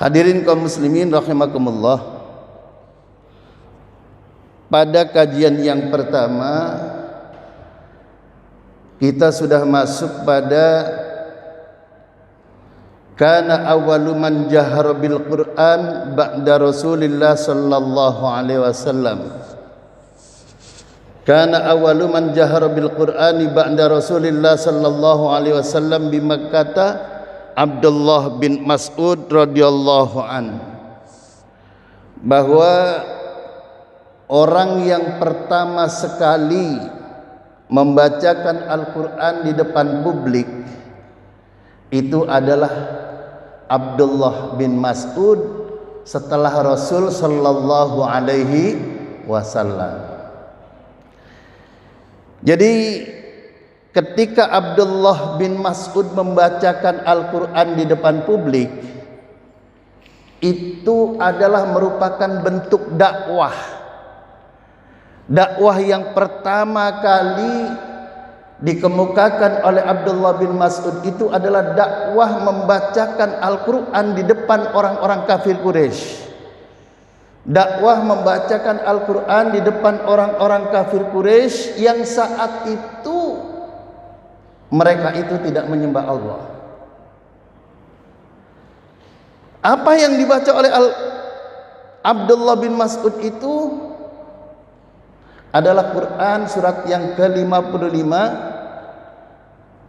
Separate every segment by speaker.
Speaker 1: Hadirin kaum muslimin rahimakumullah. Pada kajian yang pertama kita sudah masuk pada kana awwalu man jahara bil Qur'an ba'da Rasulillah sallallahu alaihi wasallam. Kana awwalu man jahara bil Qur'ani ba'da Rasulillah sallallahu alaihi wasallam bi Makkah Abdullah bin Mas'ud radhiyallahu an, bahwa orang yang pertama sekali membacakan Al-Quran di depan publik itu adalah Abdullah bin Mas'ud setelah Rasul sallallahu alaihi wasallam. Jadi ketika Abdullah bin Mas'ud membacakan Al-Quran di depan publik, itu adalah merupakan bentuk dakwah. Dakwah yang pertama kali dikemukakan oleh Abdullah bin Mas'ud itu adalah dakwah membacakan Al-Quran di depan orang-orang kafir Quraisy. Dakwah membacakan Al-Quran di depan orang-orang kafir Quraisy yang saat itu mereka itu tidak menyembah Allah. Apa yang dibaca oleh Abdullah bin Mas'ud itu adalah Quran surat yang ke-55,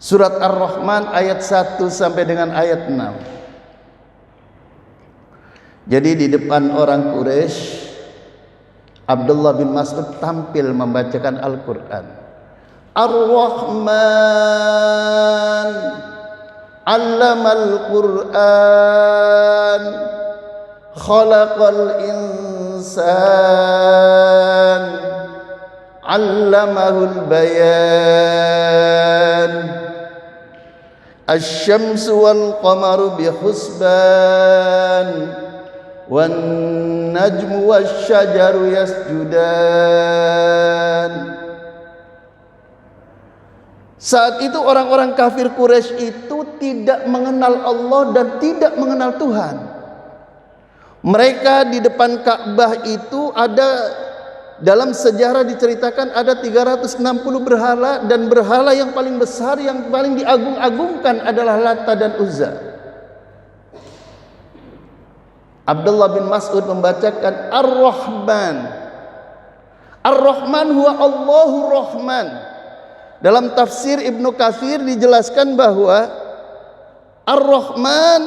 Speaker 1: surat Ar-Rahman ayat 1 sampai dengan ayat 6. Jadi di depan orang Quraisy, Abdullah bin Mas'ud tampil membacakan Al-Quran. Ar-Rahman 'allamal Qur'an khalaqal insan 'allamahul bayan asy-syamsu wal qamaru bihusban wan najmu wasyajaru yasjudan. Saat itu orang-orang kafir Quraisy itu tidak mengenal Allah dan tidak mengenal Tuhan. Mereka di depan Ka'bah itu ada, dalam sejarah diceritakan ada 360 berhala, dan berhala yang paling besar, yang paling diagung-agungkan adalah Lata dan Uzza. Abdullah bin Mas'ud membacakan Ar-Rahman. Ar-Rahman huwa Allahur Rahman. Dalam tafsir Ibnu Katsir dijelaskan bahwa Ar-Rahman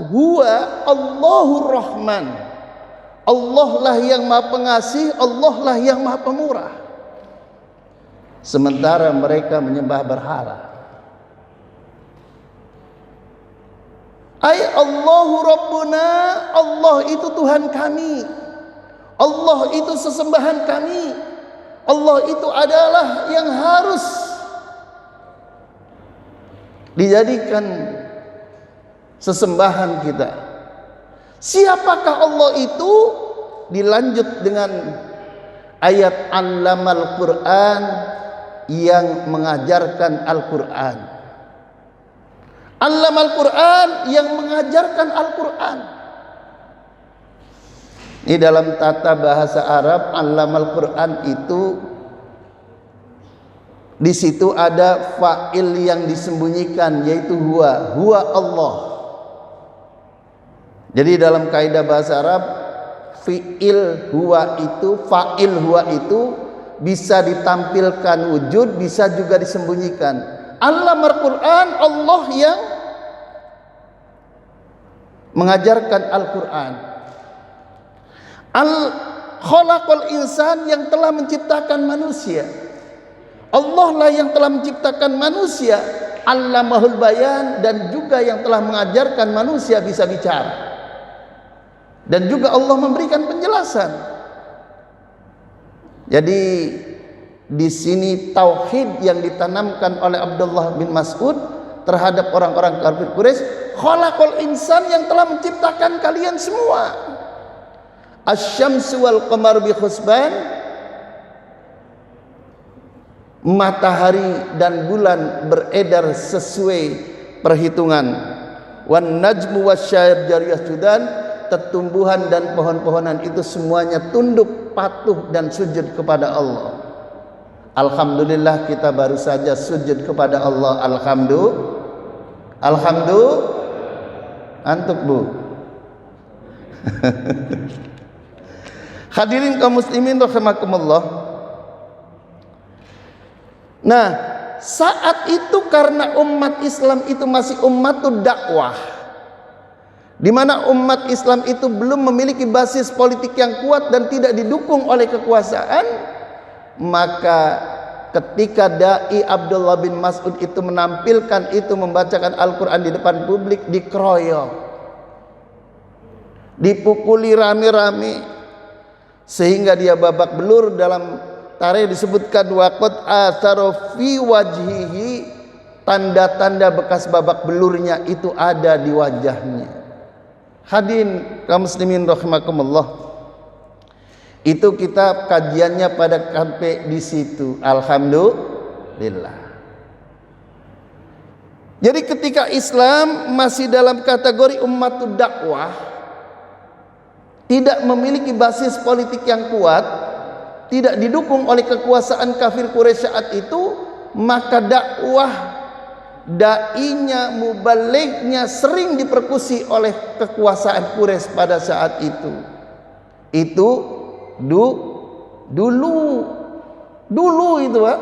Speaker 1: huwa Allahur Rahman. Allah lah yang Maha Pengasih, Allah lah yang Maha Pemurah. Sementara mereka menyembah berhala. Ay Allahu Rabbuna, Allah itu Tuhan kami. Allah itu sesembahan kami. Allah itu adalah yang harus dijadikan sesembahan kita. Siapakah Allah itu? Dilanjut dengan ayat Allamal Quran, yang mengajarkan Al-Quran. Allamal Quran, yang mengajarkan Al-Quran. Ini dalam tata bahasa Arab, Allamal Quran itu di situ ada fa'il yang disembunyikan, yaitu huwa. Huwa Allah. Jadi dalam kaidah bahasa Arab, fi'il huwa itu, fa'il huwa itu bisa ditampilkan wujud, bisa juga disembunyikan. Allamal Quran, Allah yang mengajarkan Al-Quran. Khalaqal insan, yang telah menciptakan manusia. Allah lah yang telah menciptakan manusia. Allamahul bayan, dan juga yang telah mengajarkan manusia bisa bicara. Dan juga Allah memberikan penjelasan. Jadi di sini tauhid yang ditanamkan oleh Abdullah bin Mas'ud terhadap orang-orang kafir Quraisy. Khalaqal insan, yang telah menciptakan kalian semua. Asy-syamsu wal qamaru bi husban, matahari dan bulan beredar sesuai perhitungan. Wan najmu wasyajaru yasjudan, tetumbuhan dan pohon-pohonan itu semuanya tunduk, patuh dan sujud kepada Allah. Alhamdulillah kita baru saja sujud kepada Allah. Alhamdulillah. Antuk Bu. Hadirin kaum muslimin rahimakumullah. Nah, saat itu karena umat Islam itu masih ummatud dakwah, di mana umat Islam itu belum memiliki basis politik yang kuat dan tidak didukung oleh kekuasaan, maka ketika dai Abdullah bin Mas'ud itu menampilkan itu, membacakan Al-Quran di depan publik, dikeroyok, dipukuli rame-rame sehingga dia babak belur. Dalam tarikh disebutkan waqad atharu fi wajhihi, tanda-tanda bekas babak belurnya itu ada di wajahnya. Hadirin kaum muslimin rahimakumullah. Itu kita kajiannya pada sampai di situ. Alhamdulillah. Jadi ketika Islam masih dalam kategori ummatud dakwah, tidak memiliki basis politik yang kuat, tidak didukung oleh kekuasaan kafir Quraisy saat itu, maka dakwah dai-nya, mubalighnya sering dipersekusi oleh kekuasaan Quraisy pada saat itu. Itu dulu itu, Pak.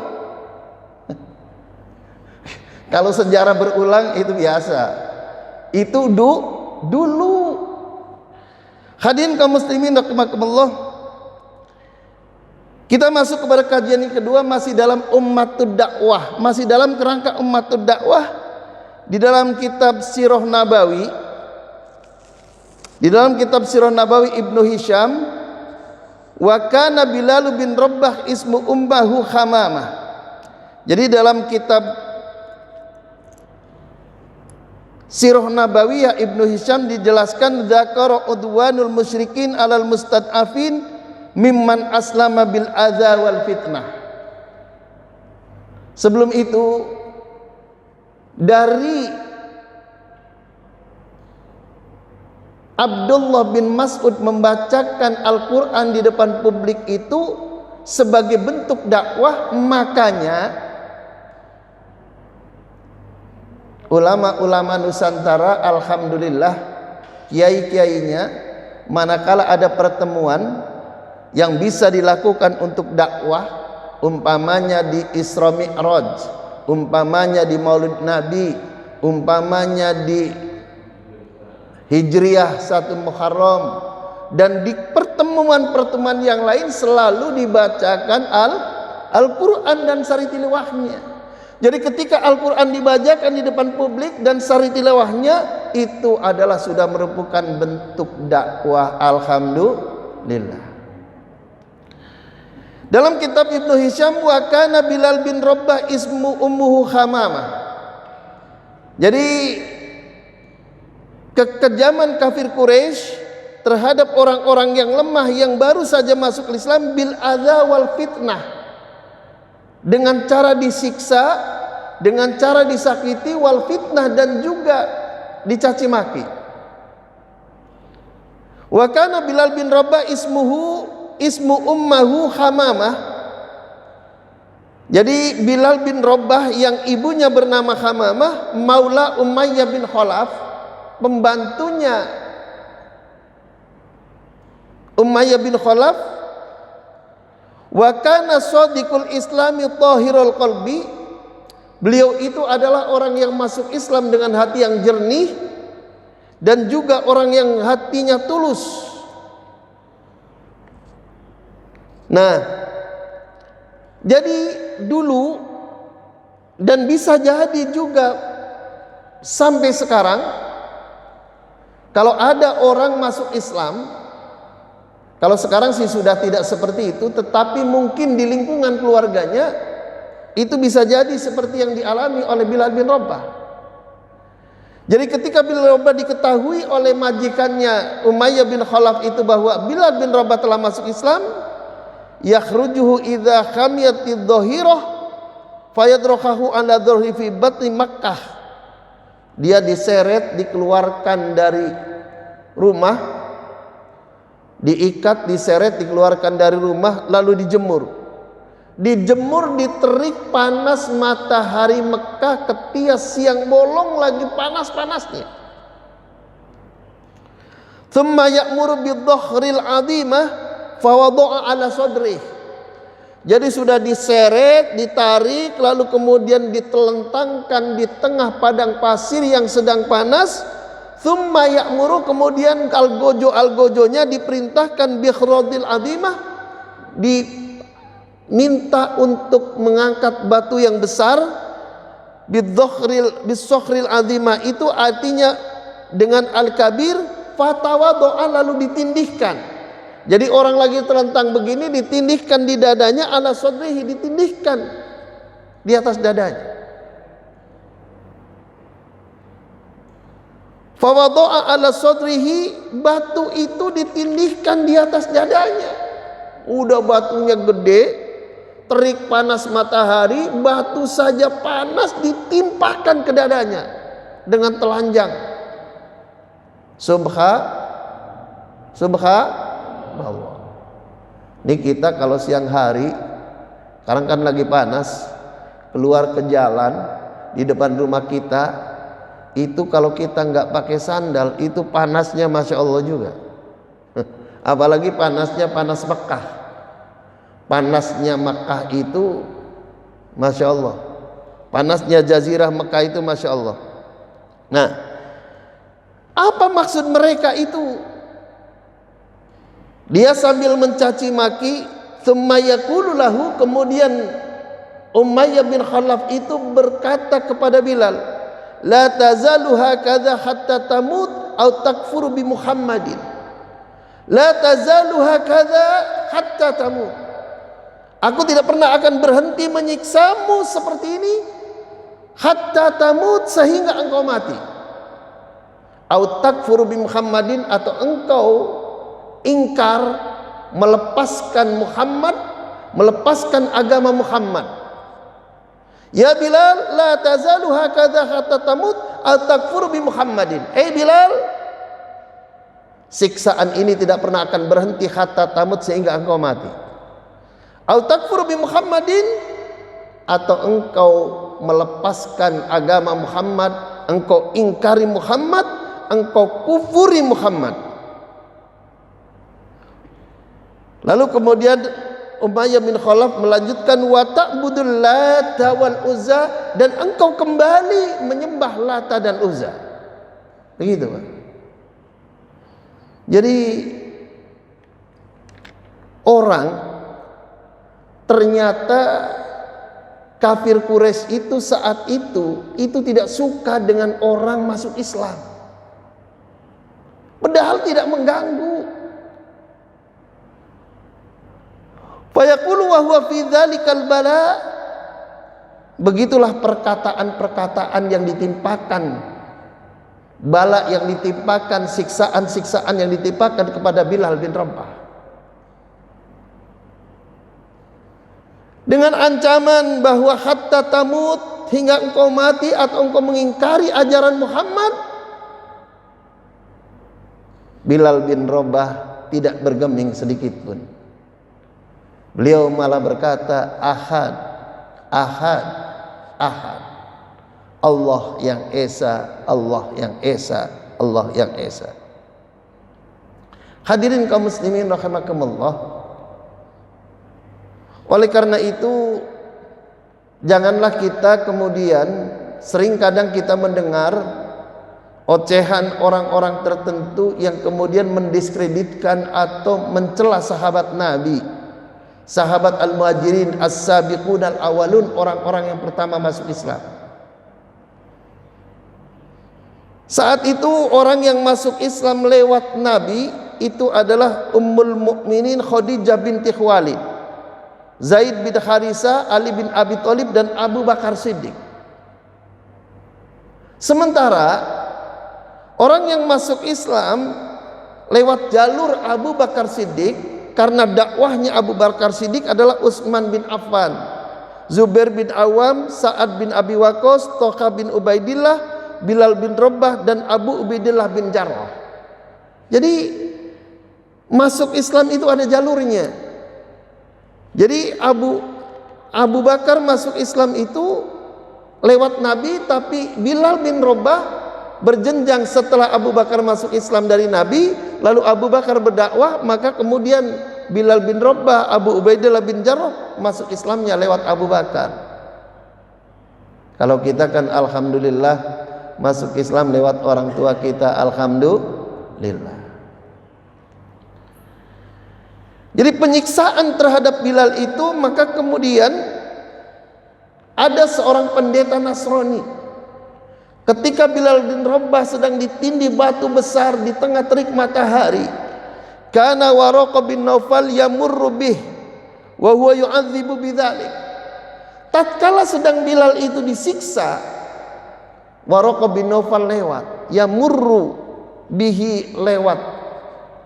Speaker 1: Kalau sejarah berulang itu biasa. Itu dulu. Hadirin kaum muslimin rahimakumullah. Kita masuk kepada kajian yang kedua, masih dalam ummatud dakwah, masih dalam kerangka ummatud dakwah. Di dalam kitab Sirah Nabawi, Ibnu Hisham, wa kana Bilal bin Rabbah ismu ummahu Hamamah. Jadi dalam kitab Sirah Nabawiyah Ibnu Hisham dijelaskan dzakara udwanul musyrikin alal mustad'afin mimman aslama bil adza wal fitnah. Sebelum itu, dari Abdullah bin Mas'ud membacakan Al-Quran di depan publik itu sebagai bentuk dakwah, makanya ulama-ulama Nusantara, alhamdulillah, kiai-kiainya, manakala ada pertemuan yang bisa dilakukan untuk dakwah, umpamanya di Isra Mi'raj, umpamanya di Maulid Nabi, umpamanya di Hijriyah 1 Muharram, dan di pertemuan-pertemuan yang lain selalu dibacakan Al-Quran dan sari tilawahnya. Jadi ketika Al-Quran dibacakan di depan publik dan sari tilawahnya, itu adalah sudah merupakan bentuk dakwah. Alhamdulillah. Dalam kitab Ibnu Hisham, wa kana Bilal bin Rabbah ismu ummuhu Hamamah. Jadi kekejaman kafir Quraisy terhadap orang-orang yang lemah yang baru saja masuk Islam, bil adza wal fitnah, dengan cara disiksa, dengan cara disakiti, wal fitnah, dan juga dicaci maki. Wa kana Bilal bin Rabbah ismu ummahu Hamamah. Jadi Bilal bin Rabbah yang ibunya bernama Hamamah, maula Umayyah bin Khalaf, pembantunya Umayyah bin Khalaf. Wa kana shadiqul islami tahirul qalbi, beliau itu adalah orang yang masuk Islam dengan hati yang jernih dan juga orang yang hatinya tulus. Nah, jadi dulu dan bisa jadi juga sampai sekarang, kalau ada orang masuk Islam, kalau sekarang sih sudah tidak seperti itu, tetapi mungkin di lingkungan keluarganya itu bisa jadi seperti yang dialami oleh Bilal bin Rabbah. Jadi ketika Bilal bin Rabbah diketahui oleh majikannya Umayyah bin Khalaf itu bahwa Bilal bin Rabbah telah masuk Islam, yakhrujuhu idza khamiyatid dhahirah fayadrakhahu ala dhurhi fi batni Makkah. Dia diseret, dikeluarkan dari rumah diikat, diseret, dikeluarkan dari rumah, lalu dijemur. Dijemur di terik panas matahari Mekah ketika siang bolong lagi panas-panasnya. Thumma ya'muru bidh-dhahril 'azimah fa wada'a 'ala sadrih. Jadi sudah diseret, ditarik, lalu kemudian ditelentangkan di tengah padang pasir yang sedang panas. Thumma ya'muru, kemudian algojo-algojonya diperintahkan bikhradil azimah, diminta untuk mengangkat batu yang besar. Bisokhril azimah itu artinya dengan al-kabir, fatawado'a, lalu ditindihkan. Jadi orang lagi terlentang begini, ditindihkan di dadanya, ala sodrihi, ditindihkan di atas dadanya. Fawado'a ala sodrihi, batu itu ditindihkan di atas dadanya. Udah batunya gede, terik panas matahari, batu saja panas ditimpakan ke dadanya dengan telanjang. Subhanallah. Ini kita kalau siang hari, sekarang kan lagi panas, keluar ke jalan di depan rumah kita, itu kalau kita nggak pakai sandal, itu panasnya Masya Allah juga. Apalagi panasnya panas Mekah. Panasnya Mekah itu Masya Allah. Panasnya Jazirah Mekah itu Masya Allah. Nah, apa maksud mereka itu? Dia sambil mencaci maki, thumma yaqulu lahu, kemudian Umayyah bin Khalaf itu berkata kepada Bilal, la tazalu hakadha hatta tamut au takfuru bi Muhammadin. La tazalu hakadha hatta tamut. Aku tidak pernah akan berhenti menyiksamu seperti ini hatta tamut, sehingga engkau mati. Au takfuru bi Muhammadin, atau engkau ingkar, melepaskan Muhammad, melepaskan agama Muhammad. Ya Bilal, la tazalu hakadha hatta tamut au takfuru bi Muhammadin. Bilal, siksaan ini tidak pernah akan berhenti hatta tamut, sehingga engkau mati. Au takfuru bi Muhammadin, atau engkau melepaskan agama Muhammad, engkau ingkari Muhammad, engkau kufuri Muhammad. Lalu kemudian Umayyah bin Khalaf melanjutkan, wa ta'budul Lata wal Uzza, dan engkau kembali menyembah Lata dan Uzza. Begitu, Pak. Jadi orang, ternyata kafir Quraisy itu saat itu tidak suka dengan orang masuk Islam. Padahal tidak mengganggu. Fayaqulu wa huwa fi dzalikal bala. Begitulah perkataan-perkataan yang ditimpakan, bala yang ditimpakan, siksaan-siksaan yang ditimpakan kepada Bilal bin Rabah. Dengan ancaman bahwa hatta tamut, hingga engkau mati atau engkau mengingkari ajaran Muhammad. Bilal bin Rabah tidak bergeming sedikit pun. Beliau malah berkata, ahad, ahad, ahad. Allah yang esa, Allah yang esa, Allah yang esa. Hadirin kaum muslimin rahimakumullah. Oleh karena itu, janganlah kita kemudian, sering kadang kita mendengar ocehan orang-orang tertentu yang kemudian mendiskreditkan atau mencela sahabat Nabi, sahabat al-muhajirin as-sabiqun al-awalun, orang-orang yang pertama masuk Islam. Saat itu orang yang masuk Islam lewat Nabi itu adalah Ummul Mukminin Khadijah binti Khuwailid, Zaid bin Harisah, Ali bin Abi Thalib, dan Abu Bakar Siddiq. Sementara orang yang masuk Islam lewat jalur Abu Bakar Siddiq, karena dakwahnya Abu Bakar Siddiq adalah Utsman bin Affan, Zubair bin Awam, Sa'ad bin Abi Waqqas, Thalhah bin Ubaidillah, Bilal bin Rabah, dan Abu Ubaidillah bin Jarrah. Jadi Masuk Islam itu ada jalurnya. Jadi Abu Bakar masuk Islam itu lewat Nabi, tapi Bilal bin Rabah berjenjang setelah Abu Bakar masuk Islam dari Nabi, lalu Abu Bakar berdakwah, maka kemudian Bilal bin Rabah, Abu Ubaidillah bin Jarrah masuk Islamnya lewat Abu Bakar. Kalau kita kan alhamdulillah masuk Islam lewat orang tua kita, alhamdulillah. Jadi penyiksaan terhadap Bilal itu, maka kemudian ada seorang pendeta Nasrani. Ketika Bilal bin Rabah sedang ditindih batu besar di tengah terik matahari, kana Waraqah bin Naufal yamurru bih wa huwa yu'adzibu bidzalik. Tatkala sedang Bilal itu disiksa, Waraqah bin Naufal lewat, yamurru bihi, lewat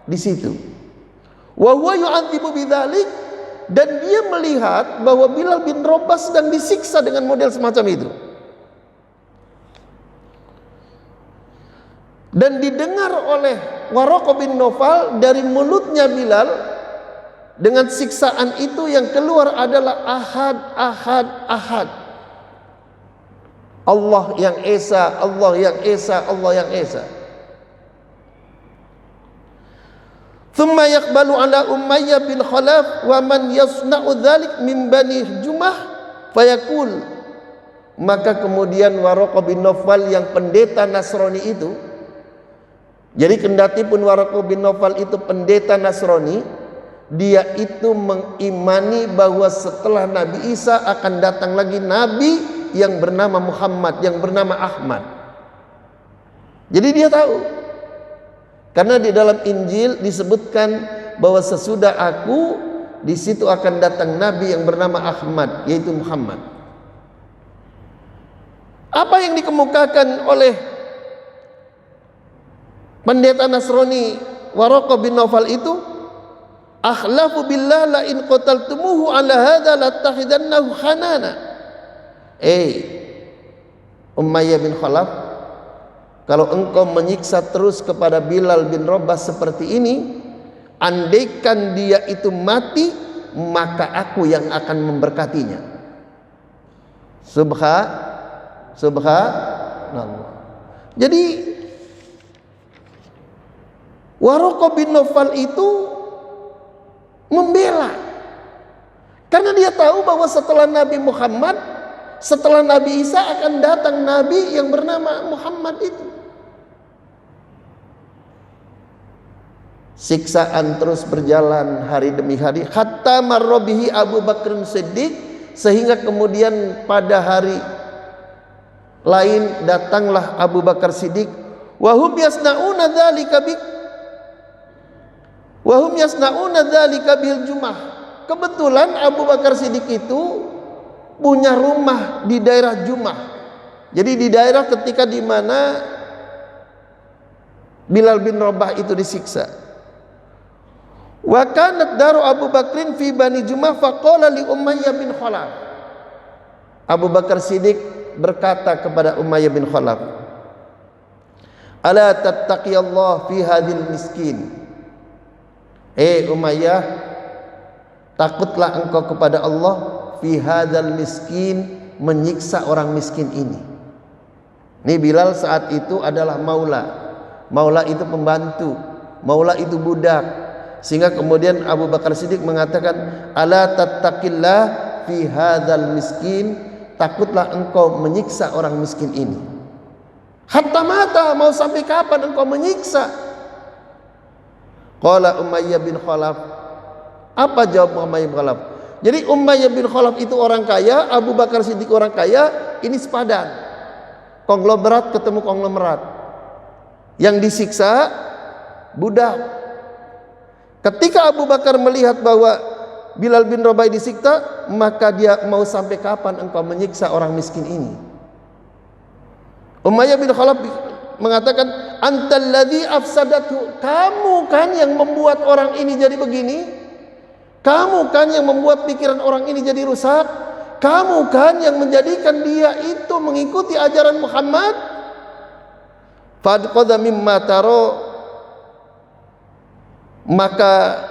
Speaker 1: di situ. Wa huwa yu'adzibu bidzalik, dan dia melihat bahwa Bilal bin Rabah sedang disiksa dengan model semacam itu. Dan didengar oleh Waraqah bin Naufal dari mulutnya Bilal, dengan siksaan itu yang keluar adalah ahad, ahad, ahad. Allah yang esa, Allah yang esa, Allah yang esa. Thumma yaqbalu ala Umayyah bin Khalaf wa man yasna'u dzalik min Bani Jumah fayaqul. Maka kemudian Waraqah bin Naufal yang pendeta Nasrani itu, jadi kendati pun Waraqah bin Naufal itu pendeta Nasrani, dia itu mengimani bahwa setelah Nabi Isa akan datang lagi Nabi yang bernama Muhammad, yang bernama Ahmad. Jadi dia tahu. Karena di dalam Injil disebutkan bahwa sesudah aku, di situ akan datang Nabi yang bernama Ahmad, yaitu Muhammad. Apa yang dikemukakan oleh pendeta Nasrani Waraqah bin Naufal itu, akhlafu billah la in qataltumuhu ala hadza lattakhidannahu hanana. Umayyah bin Khalaf, kalau engkau menyiksa terus kepada Bilal bin Rabah seperti ini, andaikan dia itu mati, maka aku yang akan memberkatinya. Subhanallah. Jadi Waraqah bin Naufal itu membela, karena dia tahu bahwa setelah Nabi Muhammad, setelah Nabi Isa akan datang Nabi yang bernama Muhammad itu. Siksaan terus berjalan hari demi hari, hatta marrobihi Abu Bakar Siddiq, sehingga kemudian pada hari lain datanglah Abu Bakar Siddiq, wahum yasnauna dzalika bil Jumah. Kebetulan Abu Bakar Siddiq itu punya rumah di daerah Jumah. Jadi di daerah ketika di mana Bilal bin Rabah itu disiksa. Wa kanat daru Abu Bakrin fi Bani Jumah faqala li Umayyah bin Khalaf. Abu Bakar Siddiq berkata kepada Umayyah bin Khalaf, ala tattaqiyallah fi hadhil miskin. Umayyah, takutlah engkau kepada Allah fi hadzal miskin, menyiksa orang miskin ini. Ini Bilal saat itu adalah maula. Maula itu pembantu, maula itu budak. Sehingga kemudian Abu Bakar Siddiq mengatakan, ala tattaqillah fi hadzal miskin, takutlah engkau menyiksa orang miskin ini. Hatta mata, mau sampai kapan engkau menyiksa? Qala Umayyah bin Khalaf. Apa jawab Umayyah bin Khalaf? Jadi Umayyah bin Khalaf itu orang kaya, Abu Bakar Siddiq orang kaya, ini sepadan. Konglomerat ketemu konglomerat. Yang disiksa budak. Ketika Abu Bakar melihat bahwa Bilal bin Rabah disiksa, maka dia mau sampai kapan engkau menyiksa orang miskin ini? Umayyah bin Khalaf mengatakan, antal ladzi afsadatu, kamu kan yang membuat orang ini jadi begini, kamu kan yang membuat pikiran orang ini jadi rusak, kamu kan yang menjadikan dia itu mengikuti ajaran Muhammad. Fadqadha mimma taro Maka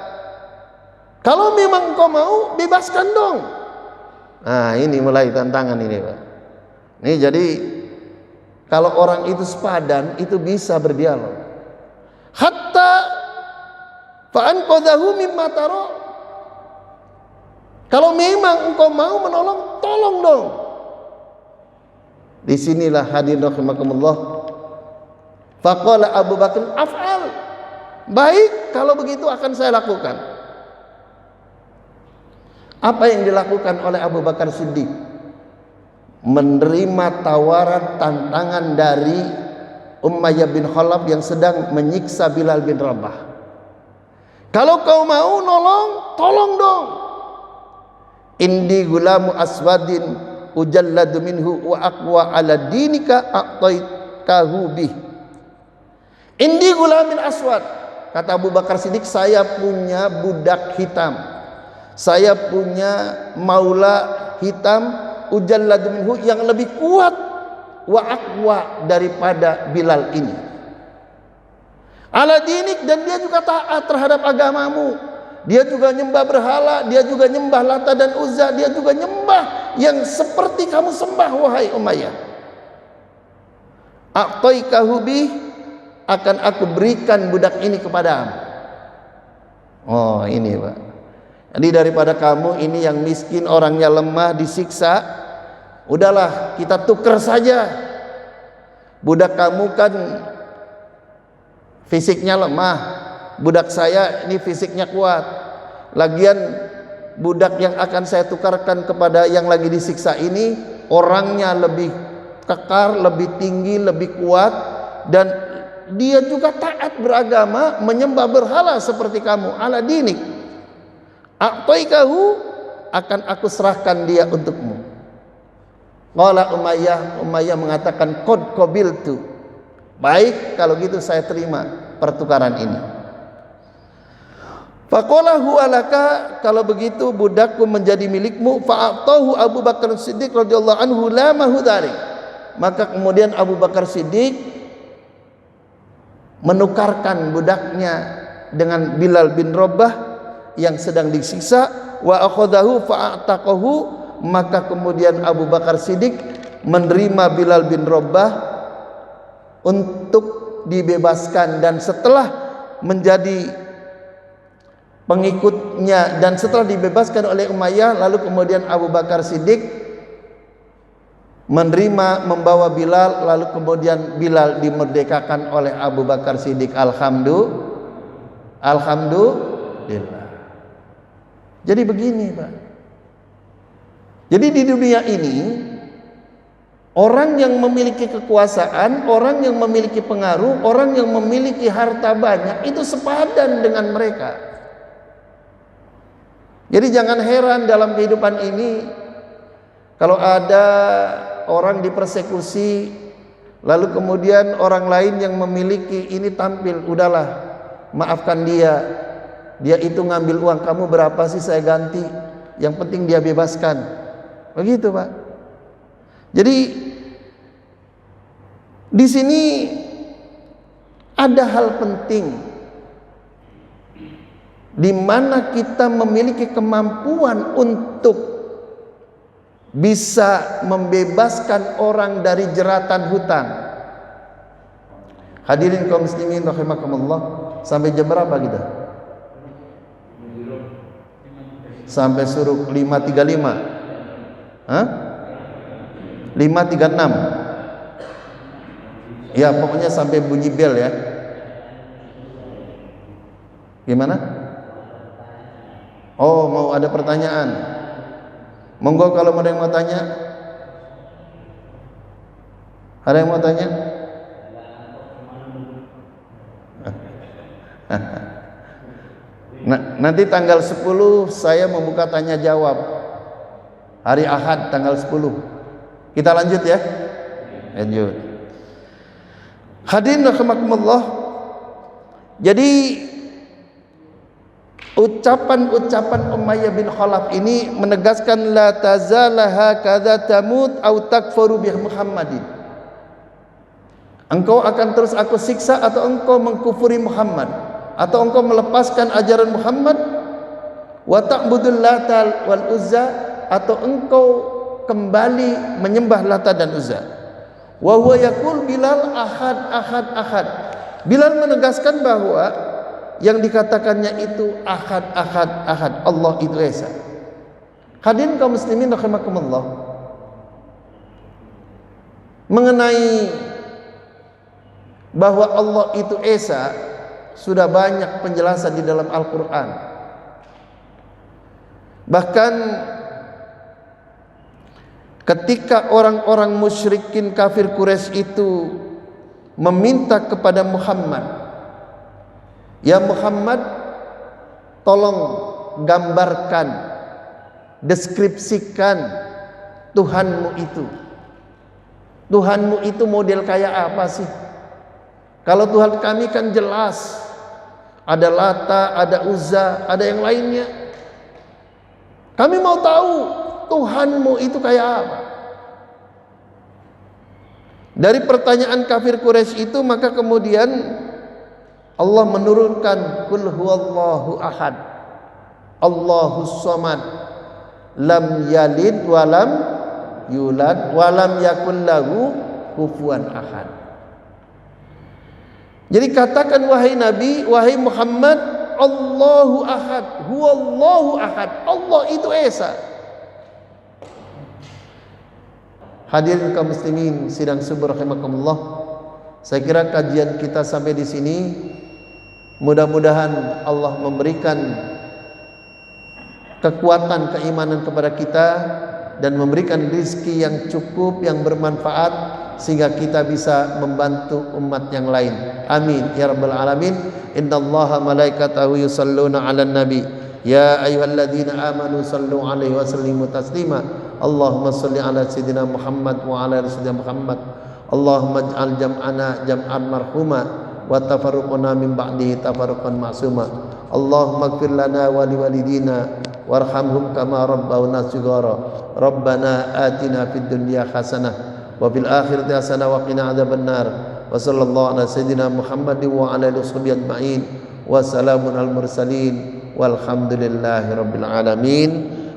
Speaker 1: kalau memang engkau mau, bebaskan dong. Nah, ini mulai tantangan ini, Pak. Ini jadi kalau orang itu sepadan, itu bisa berdialog. Hatta fa'anqadhahu mimma tara. Kalau memang engkau mau menolong, tolong dong. Disinilah hadirin rahimakumullah. Faqala Abu Bakar, af'al. Baik, kalau begitu akan saya lakukan. Apa yang dilakukan oleh Abu Bakar Siddiq? Menerima tawaran tantangan dari Umayyah bin Khalaf yang sedang menyiksa Bilal bin Rabah. Kalau kau mau nolong, tolong dong. Indi gulamu aswadin ujalladu minhu wa aqwa ala dinika a'taikahu bih. Indi gulamin aswad. Kata Abu Bakar Siddiq, saya punya budak hitam, saya punya maula hitam, ujalladu minhu, yang lebih kuat, wa aqwa, daripada Bilal ini. Ala dinik, dan dia juga taat terhadap agamamu. Dia juga nyembah berhala, dia juga nyembah Lata dan Uzza, dia juga nyembah yang seperti kamu sembah, wahai Umayyah. A'taikahu bih, akan aku berikan budak ini kepadamu. Oh, ini Pak. Jadi daripada kamu ini yang miskin, orangnya lemah, disiksa, udahlah kita tuker saja. Budak kamu kan fisiknya lemah, budak saya ini fisiknya kuat. Lagian budak yang akan saya tukarkan kepada yang lagi disiksa ini, orangnya lebih kekar, lebih tinggi, lebih kuat, dan dia juga taat beragama, menyembah berhala seperti kamu. Ala dinik, a'taikahu, akan aku serahkan dia untukmu. Qala Umayyah mengatakan, qad qabiltu. Baik, kalau gitu saya terima pertukaran ini. Faqala huwa laka, kalau begitu budakku menjadi milikmu. Fa'atahu Abu Bakar Siddiq radhiyallahu anhu lamahu dzalik. Maka kemudian Abu Bakar Siddiq menukarkan budaknya dengan Bilal bin Rabah yang sedang disiksa. Wa akhadahu fa'ataqahu, maka kemudian Abu Bakar Siddiq menerima Bilal bin Rabah untuk dibebaskan, dan setelah menjadi pengikutnya dan setelah dibebaskan oleh Umayyah, lalu kemudian Abu Bakar Siddiq menerima, membawa Bilal, lalu kemudian Bilal dimerdekakan oleh Abu Bakar Siddiq. Alhamdulillah. Jadi begini, Pak. Jadi di dunia ini, orang yang memiliki kekuasaan, orang yang memiliki pengaruh, orang yang memiliki harta banyak, itu sepadan dengan mereka. Jadi jangan heran dalam kehidupan ini kalau ada orang dipersekusi, lalu kemudian orang lain yang memiliki ini tampil, udahlah, maafkan dia, dia itu ngambil uang kamu berapa sih, saya ganti, yang penting dia bebaskan. Begitu, Pak. Jadi di sini ada hal penting, di mana kita memiliki kemampuan untuk bisa membebaskan orang dari jeratan hutang. Hadirin kaum muslimin rahimakumullah, sampai jam berapa kita? Sampai suruh 5.35. Hah? 5.36. Ya, pokoknya sampai bunyi bel ya. Gimana? Oh, mau ada pertanyaan? Monggo kalau ada yang mau tanya. Ada yang mau tanya? Nah, nanti tanggal 10 saya membuka tanya jawab. Hari Ahad tanggal 10. Kita lanjut ya. Lanjut. Hadirin rahimakumullah. Jadi ucapan-ucapan Umayyah bin Khalaf ini menegaskan la tazalaha kadza tamut au takfuru bi Muhammadin. Engkau akan terus aku siksa atau engkau mengkufuri Muhammad. atau engkau melepaskan ajaran Muhammad, wa ta'budul Lata wal Uzza, atau engkau kembali menyembah Lata dan Uzza. Wa huwa yaqul Bilal ahad ahad ahad. Bilal menegaskan bahwa yang dikatakannya itu ahad ahad ahad, Allah itu esa. Hadirin kaum muslimin rahimakumullah, mengenai bahwa Allah itu esa sudah banyak penjelasan di dalam Al-Quran. Bahkan ketika orang-orang musyrikin kafir Quraisy itu meminta kepada Muhammad, ya Muhammad, tolong gambarkan, deskripsikan Tuhanmu itu. Tuhanmu itu model kayak apa sih? Kalau Tuhan kami kan jelas, ada Lata, ada Uzza, ada yang lainnya. Kami mau tahu Tuhanmu itu kayak apa. Dari pertanyaan kafir Quraisy itu, maka kemudian Allah menurunkan Qul huwallahu ahad, Allahus samad, lam yalid walam yulad walam yakul lahu kufuwan ahad. Jadi katakan wahai Nabi, wahai Muhammad, Allahu ahad, huwallahu ahad, Allah itu esa. Hadirin kaum muslimin sidang subuh rahimakumullah, saya kira kajian kita sampai di sini. Mudah-mudahan Allah memberikan kekuatan keimanan kepada kita dan memberikan rezeki yang cukup, yang bermanfaat, sehingga kita bisa membantu umat yang lain. Amin ya rabbal alamin. Innallaha malaikatahu yusalluna 'alan nabi ya ayyuhalladzina amanu sallu 'alaihi wa sallimu taslima. Allahumma shalli 'ala sayyidina Muhammad wa 'ala ali sayyidina Muhammad. Allahumma ij'al jam'ana jam'an marhuma wa tafarruquna min ba'dihi tafarruqan ma'suma. Allahumma ighfir lana wa liwalidina warhamhum kama rabbawna shighara. Rabbana atina fid dunya hasanah wa fil akhirati hasanah wa qina adzabannar. Wa sallallahu ala sayyidina Muhammadin wa ala alihi washabihi ajma'in. Wa salamun al mursalin walhamdulillahi rabbil alamin.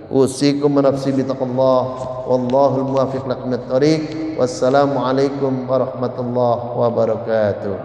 Speaker 1: Usikum wa nafsi bitaqallah wallahul muwaffiq liqamat thoriq. Wassalamu alaikum warahmatullahi wabarakatuh.